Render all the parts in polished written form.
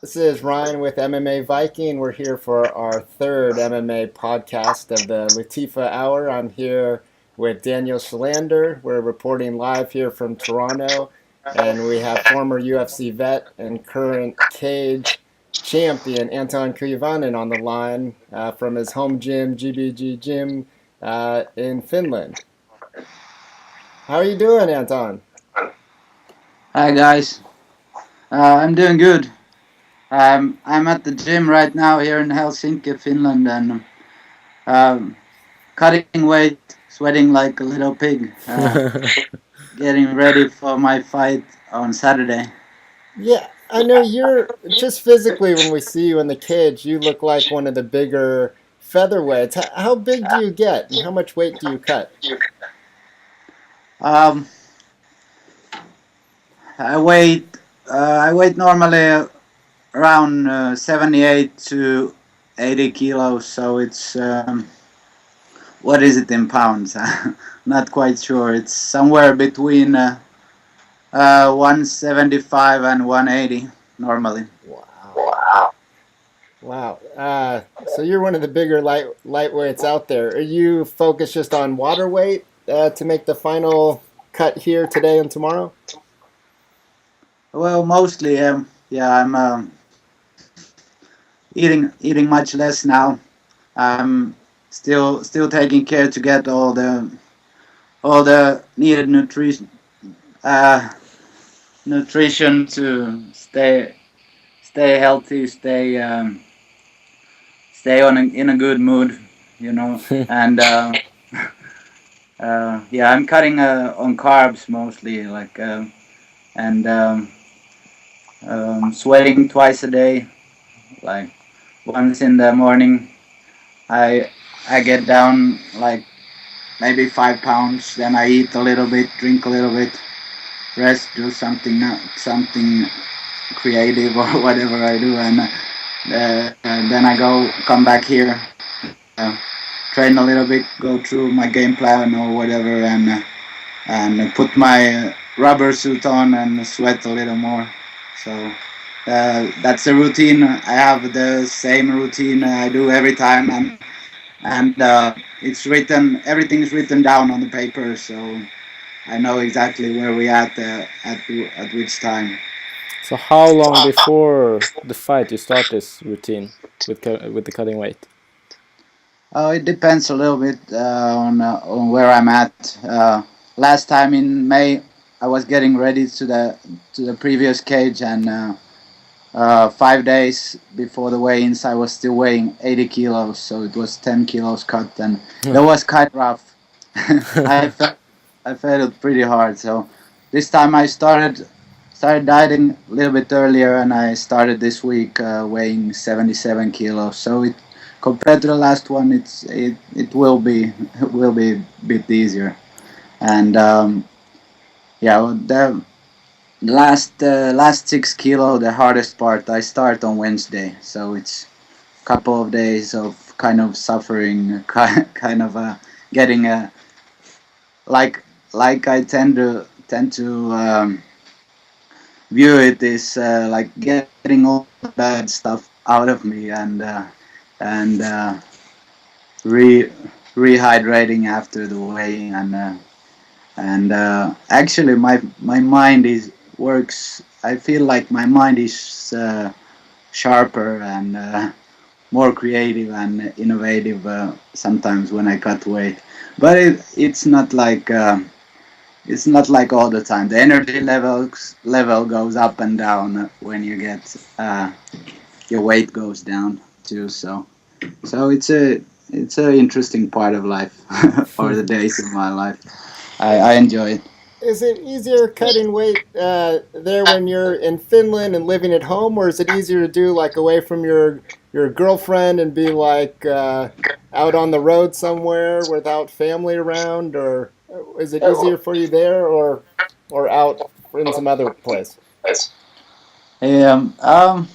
This is Ryan with MMA Viking. We're here for our third MMA podcast of the Latifa Hour. I'm here with Daniel Shalander. We're reporting live here from Toronto, and we have former UFC vet and current cage champion Anton Kuivanen on the line from his home gym, GBG Gym, in Finland. How are you doing, Anton? Hi guys, I'm doing good. I'm at the gym right now here in Helsinki, Finland, and um, cutting weight, sweating like a little pig, getting ready for my fight on Saturday. Yeah, I know you're just physically when we see you in the cage, you look like one of the bigger featherweights. How big do you get and how much weight do you cut? Um, I weight I weight normally around 78 to 80 kilos, so it's what is it in pounds? Not quite sure. It's somewhere between 175 and 180 normally. Wow. Wow. So you're one of the bigger lightweights out there. Are you focused just on water weight to make the final cut here today and tomorrow? Well, mostly, yeah. I'm eating much less now. I'm still taking care to get all the needed uh, nutrition to stay healthy, stay in a good mood, you know. And yeah, I'm cutting on carbs mostly, like and sweating twice a day, like once in the morning. I I get down like maybe 5 pounds. Then I eat a little bit, drink a little bit, rest, do something creative or whatever I do, and then I come back here, uh, train a little bit, go through my game plan or whatever, and put my rubber suit on and sweat a little more. So that's the routine. I have the same routine I do every time, and it's written. Everything's written down on the paper, so I know exactly where we at which time. So how long before the fight you start this routine with the cutting weight? Oh, it depends a little bit on where I'm at. Last time in May, I was getting ready to the previous cage, and 5 days before the weigh-ins, I was still weighing 80 kilos, so it was 10 kilos cut, and that was kind of rough. I felt I felt it pretty hard. So this time I started dieting a little bit earlier, and I started this week weighing 77 kilos. So it compared to the last one, it will be a bit easier. And yeah, well, the last 6 kilo, the hardest part, I start on Wednesday. So it's a couple of days of kind of suffering, kind of getting a like I tend to view it is like getting all the bad stuff out of me, and re rehydrating after the weighing, and actually my mind is works. I feel like my mind is sharper and more creative and innovative sometimes when I cut weight, but it's not like all the time. The energy level goes up and down when you get your weight goes down too. So it's a interesting part of life or the days of my life. I enjoy it. Is it easier cutting weight there when you're in Finland and living at home, or is it easier to do like away from your girlfriend and be like out on the road somewhere without family around, or is it easier for you there, or out in some other place? Um, um,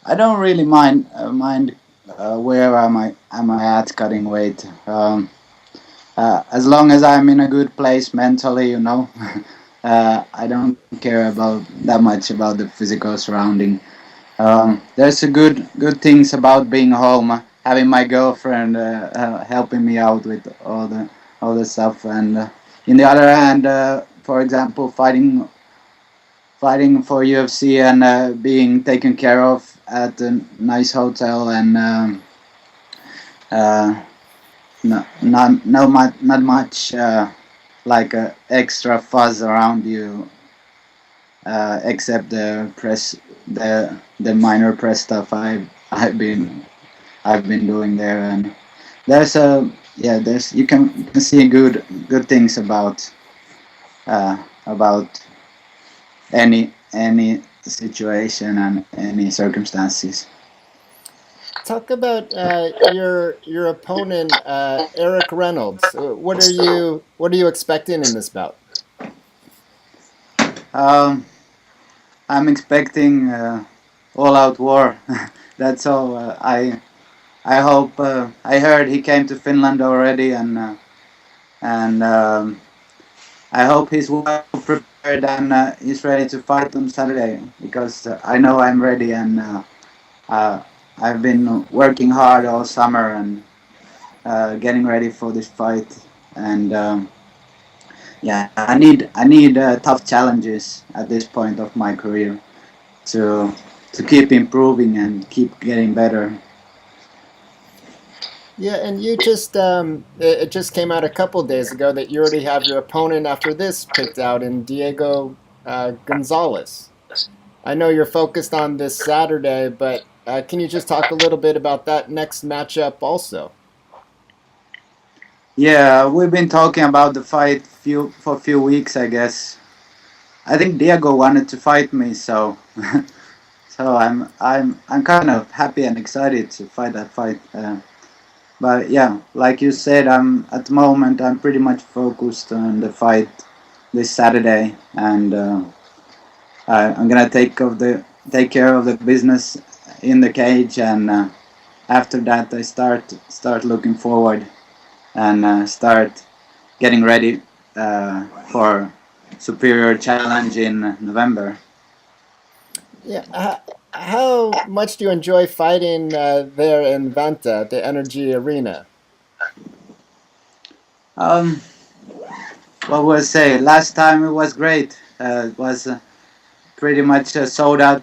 I don't really mind where am I at cutting weight. As long as I'm in a good place mentally, I don't care about that much about the physical surrounding. There's a good things about being home, having my girlfriend helping me out with all the stuff, and in the other hand, for example, fighting for UFC and being taken care of at a nice hotel and uh, not much like extra fuzz around you, except the minor press stuff I've been doing there, and there's a there's you can see good things about any situation and any circumstances. Talk about your opponent, Eric Reynolds. What are you expecting in this bout? Um, I'm expecting all out war. That's all. I hope. I heard he came to Finland already, and I hope he's well prepared and he's ready to fight on Saturday because I know I'm ready and uh, I've been working hard all summer and getting ready for this fight. And yeah, I need tough challenges at this point of my career to keep improving and keep getting better. Yeah, and you just it just came out a couple days ago that you already have your opponent after this picked out in Diego Gonzalez. I know you're focused on this Saturday, but can you just talk a little bit about that next matchup also? Yeah, we've been talking about the fight for a few weeks, I guess. I think Diego wanted to fight me, so so I'm kind of happy and excited to fight that fight. But yeah, like you said, I'm at the moment I'm pretty much focused on the fight this Saturday, and I'm gonna take care of the business in the cage, and after that I start looking forward and start getting ready for superior challenge in November. Yeah, how much do you enjoy fighting there in Vanta, the Energy Arena? Um, what will I say? Last time it was great. It was pretty much a sold out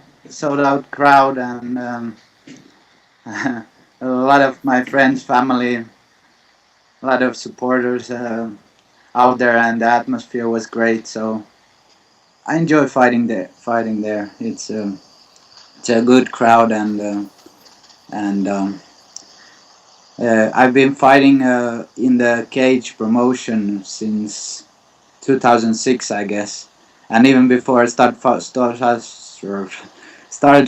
crowd, and a lot of my friends, family, a lot of supporters out there, and the atmosphere was great. So I enjoy fighting there. Fighting there, it's a good crowd, and I've been fighting in the cage promotion since 2006, I guess, and even before I started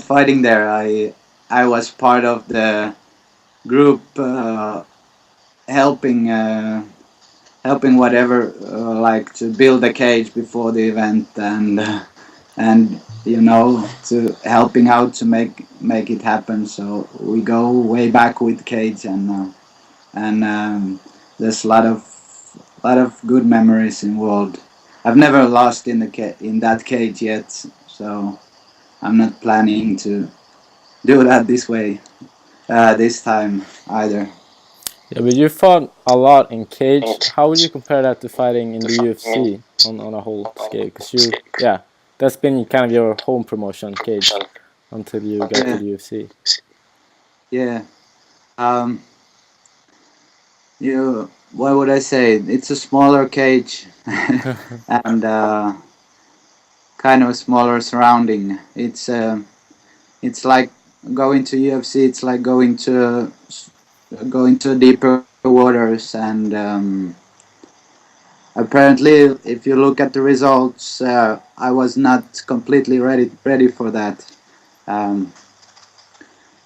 fighting there, I was part of the group helping helping whatever like to build a cage before the event and you know to helping out to make it happen. So we go way back with cage and there's a lot of good memories involved. I've never lost in in that cage yet, so I'm not planning to do that this way this time either. Yeah, but you fought a lot in cage. How would you compare that to fighting in the UFC on a whole scale? Because that's been kind of your home promotion, cage, until you got to Yeah, the UFC. yeah. Um, you, what would I say? It's a smaller cage and kind of a smaller surrounding. It's like going to UFC. It's like going to deeper waters and. Apparently, if you look at the results, I was not completely ready for that, um,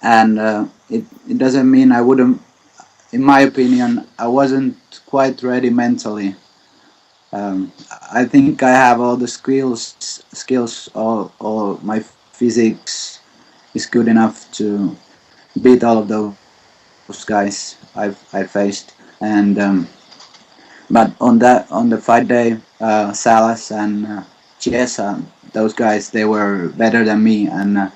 and it doesn't mean I wouldn't. In my opinion, I wasn't quite ready mentally. I think I have all the skills, all my physics is good enough to beat all of those guys I faced, and but on the fight day, Salas and Chiesa, those guys they were better than me, and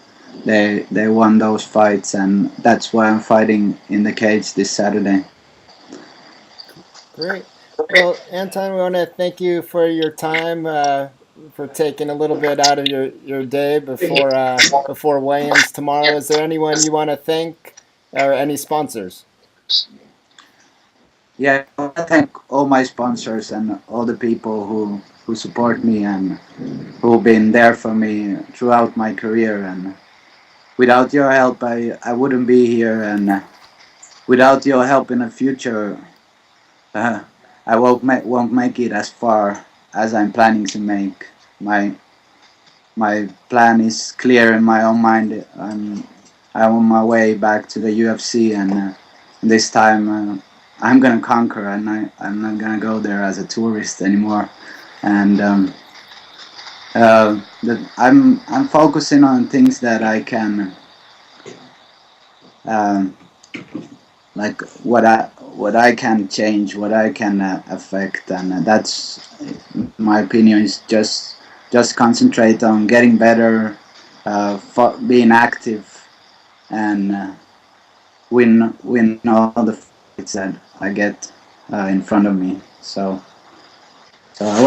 they won those fights, and that's why I'm fighting in the cage this Saturday. Great. Well, Anton, we want to thank you for your time, for taking a little bit out of your day before weigh-ins tomorrow. Is there anyone you want to thank, or any sponsors? Yeah, I want to thank all my sponsors and all the people who support me and who've been there for me throughout my career. And without your help, I wouldn't be here. And without your help in the future, uh, I won't make it as far as I'm planning to make. My plan is clear in my own mind. I'm on my way back to the UFC, and this time I'm gonna conquer, and I'm not gonna go there as a tourist anymore. And I'm focusing on things that I can, um, like what I can change, what I can affect, and that's, my opinion, is just concentrate on getting better, being active, and win all the fights that I get in front of me. So I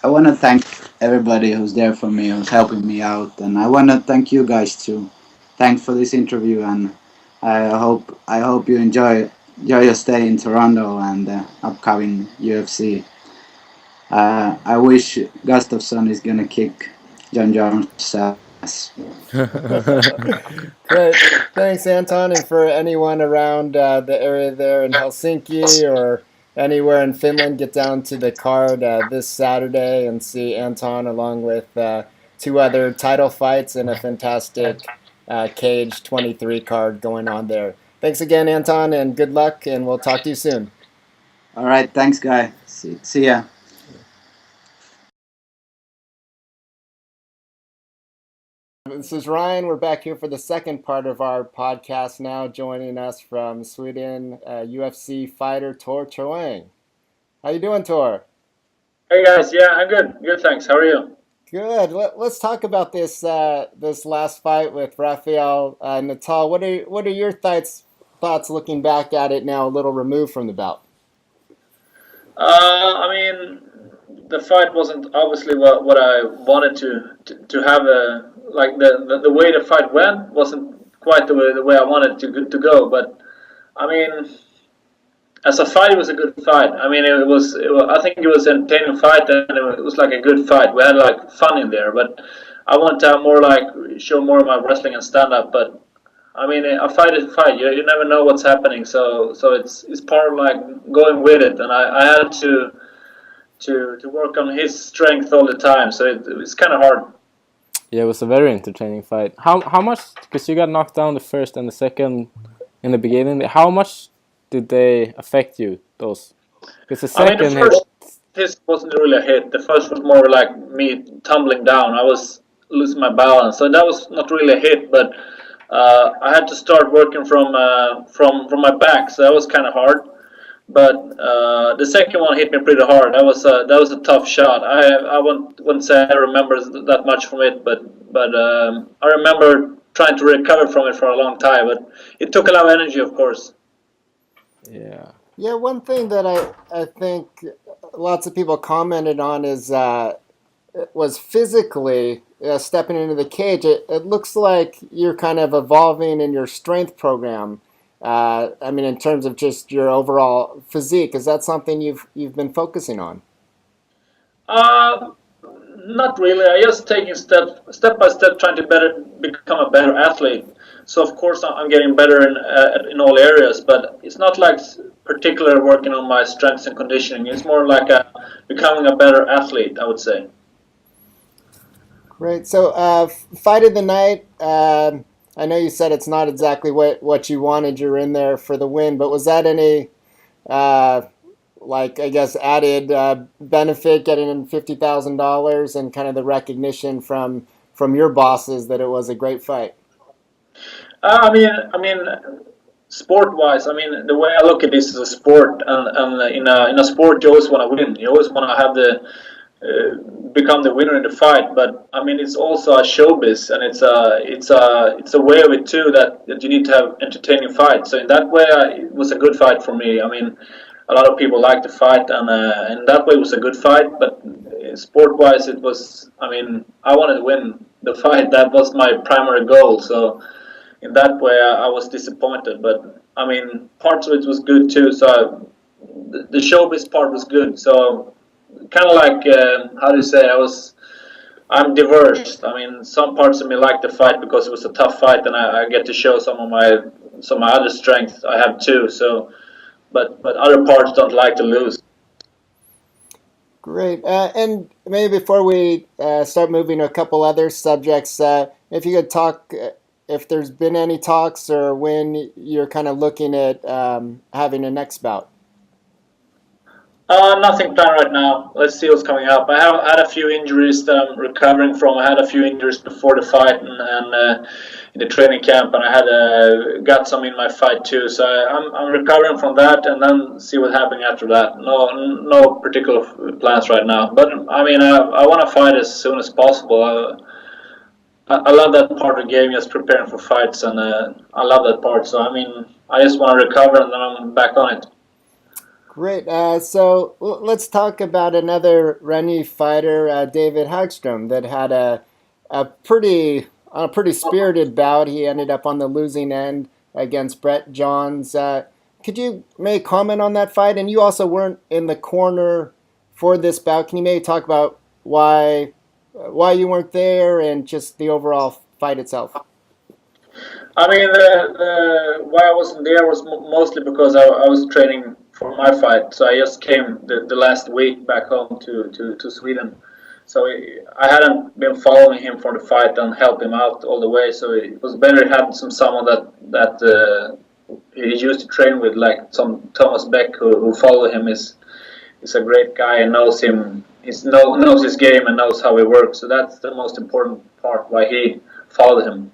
wanna thank everybody who's there for me, who's helping me out, and I wanna thank you guys too. Thanks for this interview, and I hope you enjoy your stay in Toronto and the upcoming UFC. I wish Gustafsson is gonna kick John Jones' ass. Great. Thanks, Anton. And for anyone around the area there in Helsinki or anywhere in Finland, get down to the card this Saturday and see Anton along with two other title fights and a fantastic Cage 23 card going on there. Thanks again, Anton, and good luck, and we'll talk to you soon. All right, thanks, guy. See ya. This is Ryan. We're back here for the second part of our podcast now. Joining us from Sweden, UFC fighter Tor Troeng. How you doing, Tor? Hey guys, yeah, I'm good. Good, thanks. How are you? Good. Let's talk about this last fight with Rafael Natal. What are your thoughts looking back at it now, a little removed from the bout? I mean, the fight wasn't obviously what I wanted to have. Like the way the fight went wasn't quite the way I wanted to go. But I mean, as a fight, it was a good fight. I mean, I think it was an entertaining fight, and it was like a good fight. We had like fun in there, but I want to have more like show more of my wrestling and stand up. But I mean, a fight is a fight. You never know what's happening, so it's part of like going with it. And I had to work on his strength all the time, so it's kind of hard. Yeah, it was a very entertaining fight. How much? Because you got knocked down the first and the second in the beginning. How much did they affect you? Those? Because the I mean, the second hit. first hit wasn't really a hit. The first was more like me tumbling down. I was losing my balance, so that was not really a hit. But I had to start working from my back, so that was kind of hard. But the second one hit me pretty hard. That was a tough shot. I wouldn't say I remember that much from it, but I remember trying to recover from it for a long time. But it took a lot of energy, of course. Yeah. Yeah, one thing that I think lots of people commented on is was physically stepping into the cage. It looks like you're kind of evolving in your strength program. I mean, in terms of just your overall physique, is that something you've been focusing on? Uh, Not really. I just taking step by step, trying to become a better athlete. So of course I'm getting better in all areas, but it's not like particular working on my strengths and conditioning. It's more like becoming a better athlete, I would say. Great. So, fight of the night. I know you said it's not exactly what you wanted. You're in there for the win, but was that any uh, like I guess added benefit getting in $50,000 and kind of the recognition from your bosses that it was a great fight? I mean, sport-wise, I mean, the way I look at this is a sport, and in a sport, you always want to win. You always want to have become the winner in the fight. But I mean, it's also a showbiz, and it's a way of it too that you need to have entertaining fights. So in that way, it was a good fight for me. I mean, a lot of people liked the fight, and in that way, it was a good fight. But sport-wise, it was. I mean, I wanted to win the fight. That was my primary goal. So in that way, I was disappointed. But I mean, parts of it was good too. So the showbiz part was good. So kind of like how do you say? I'm diverse. I mean, some parts of me like the fight because it was a tough fight, and I get to show some of my other strengths I have too. So, but other parts don't like to lose. Great. And maybe before we start moving to a couple other subjects, if you could talk, if there's been any talks or when you're kind of looking at having a next bout. Nothing planned right now. Let's see what's coming up. I have had a few injuries that I'm recovering from. I had a few injuries before the fight and in the training camp, and I had got some in my fight too. So I'm recovering from that, and then see what's happening after that. No particular plans right now. But I mean, I want to fight as soon as possible. I love that part of the game, just preparing for fights, and I love that part. So I mean, I just want to recover, and then I'm back on it. Great. So let's talk about another Rennie fighter, David Hagstrom, that had a pretty spirited bout. He ended up on the losing end against Brett Johns. Could you maybe comment on that fight? And you also weren't in the corner for this bout. Can you maybe talk about why you weren't there and just the overall fight itself? I mean, why I wasn't there was mostly because I was training for my fight. So I just came the last week back home to Sweden. So I hadn't been following him for the fight and help him out all the way. So it was better had someone that he used to train with, like some Thomas Beck who follow him is a great guy and knows him. Knows his game and knows how he works. So that's the most important part why he followed him.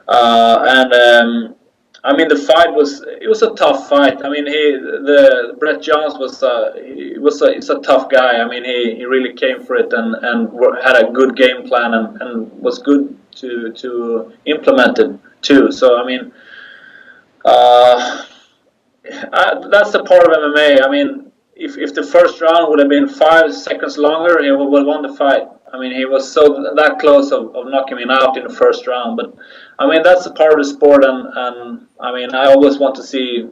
And I mean, the fight was a tough fight. I mean, the Brett Johns he's a tough guy. I mean, he really came for it and had a good game plan and was good to implement it too. So I mean, that's the part of MMA. I mean, if the first round would have been 5 seconds longer, he would have won the fight. I mean, he was so that close of knocking me out in the first round. But I mean, that's a part of the sport, and I mean, I always want to see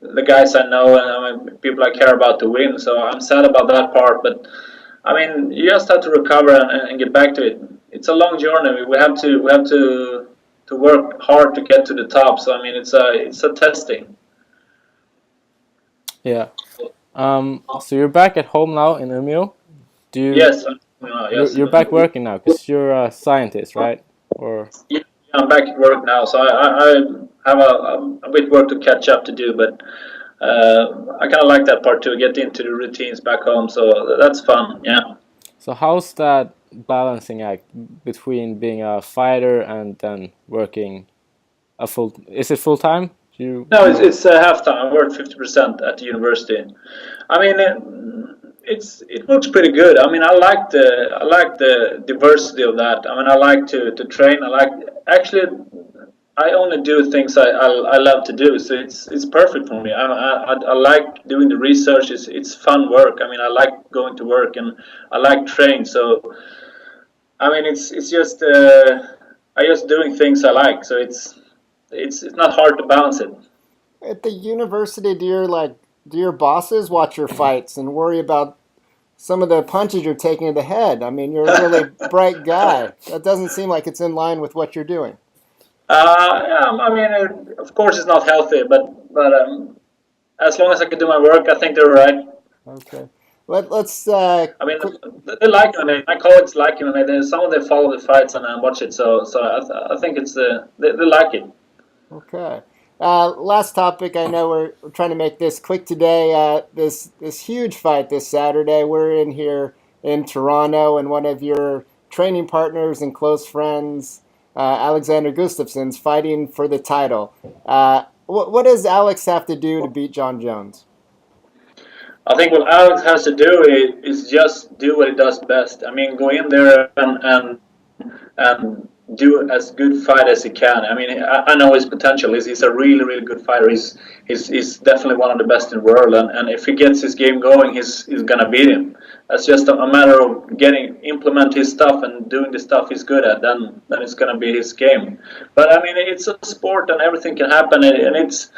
the guys I know and I mean, people I care about to win. So I'm sad about that part. But I mean, you just have to recover and get back to it. It's a long journey. We have to work hard to get to the top. So I mean, it's a testing. Yeah. So you're back at home now in Umeå. Yes. Yes. You're back working now because you're a scientist, right? Or Yeah, I'm back at work now, so I have a bit work to catch up to do, but I kind of like that part too, get into the routines back home, so that's fun, yeah. so how's that balancing act between being a fighter and then working is it full time? No, it's half time. I work 50% at the university. I mean, it looks pretty good. I mean, I like the diversity of that. I mean, I like to train. I only do things I love to do, so it's perfect for me. I like doing the research. It's fun work. I mean, I like going to work and I like train. So I mean, it's just I just doing things I like. So it's not hard to balance it. At the university, do your bosses watch your fights and worry about some of the punches you're taking to the head? I mean, you're a really bright guy. That doesn't seem like it's in line with what you're doing. Yeah, I mean, of course, it's not healthy, but as long as I can do my work, I think they're right. Okay. Let's. I mean, they like it. My colleagues like it. Some of them follow the fights and watch it. So I think it's they like it. Okay. Last topic. I know we're trying to make this quick today. This huge fight this Saturday. We're in here in Toronto, and one of your training partners and close friends, Alexander Gustafsson's fighting for the title. What does Alex have to do to beat John Jones? I think what Alex has to do is just do what he does best. I mean, go in there and do as good fight as he can. I mean, I know his potential. He's a really, really good fighter. He's definitely one of the best in the world. And if he gets his game going, he's gonna beat him. That's just a matter of implement his stuff and doing the stuff he's good at. Then it's gonna be his game. But I mean, it's a sport and everything can happen. And it's,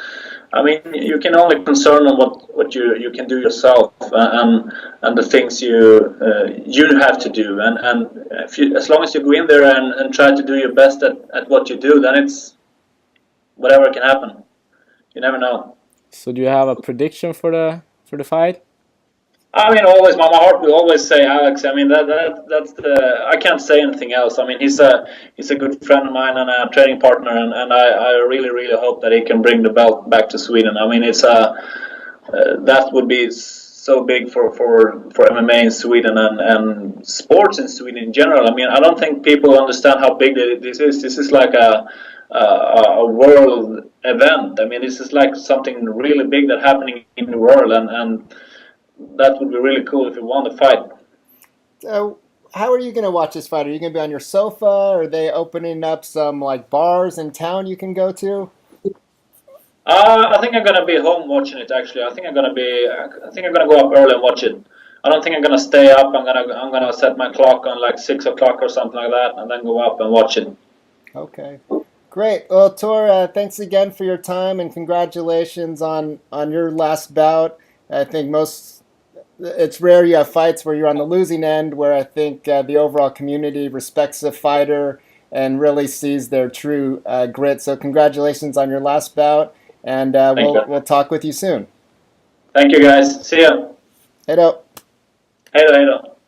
I mean, you can only concern on what you can do yourself and the things you have to do. And if you, as long as you go in there and try to do your best at what you do, then it's whatever can happen. You never know. So do you have a prediction for the fight? I mean, always my heart will always say Alex. I mean that's the I can't say anything else. I mean he's a good friend of mine and a training partner, and I really really hope that he can bring the belt back to Sweden. I mean it's that would be so big for MMA in Sweden and sports in Sweden in general. I mean I don't think people understand how big this is. This is like a world event. I mean this is like something really big that happening in the world and that would be really cool if you won the fight. So, how are you going to watch this fight? Are you going to be on your sofa? Are they opening up some like bars in town you can go to? I think I'm gonna be home watching it. Actually, I think I'm gonna go up early and watch it. I don't think I'm gonna stay up. I'm gonna set my clock on like 6 o'clock or something like that, and then go up and watch it. Okay, great. Well, Tor, thanks again for your time and congratulations on your last bout. I think it's rare you have fights where you're on the losing end, where I think the overall community respects the fighter and really sees their true grit. So congratulations on your last bout, and we'll talk with you soon. Thank you, guys. See ya. Hej då. Hej då.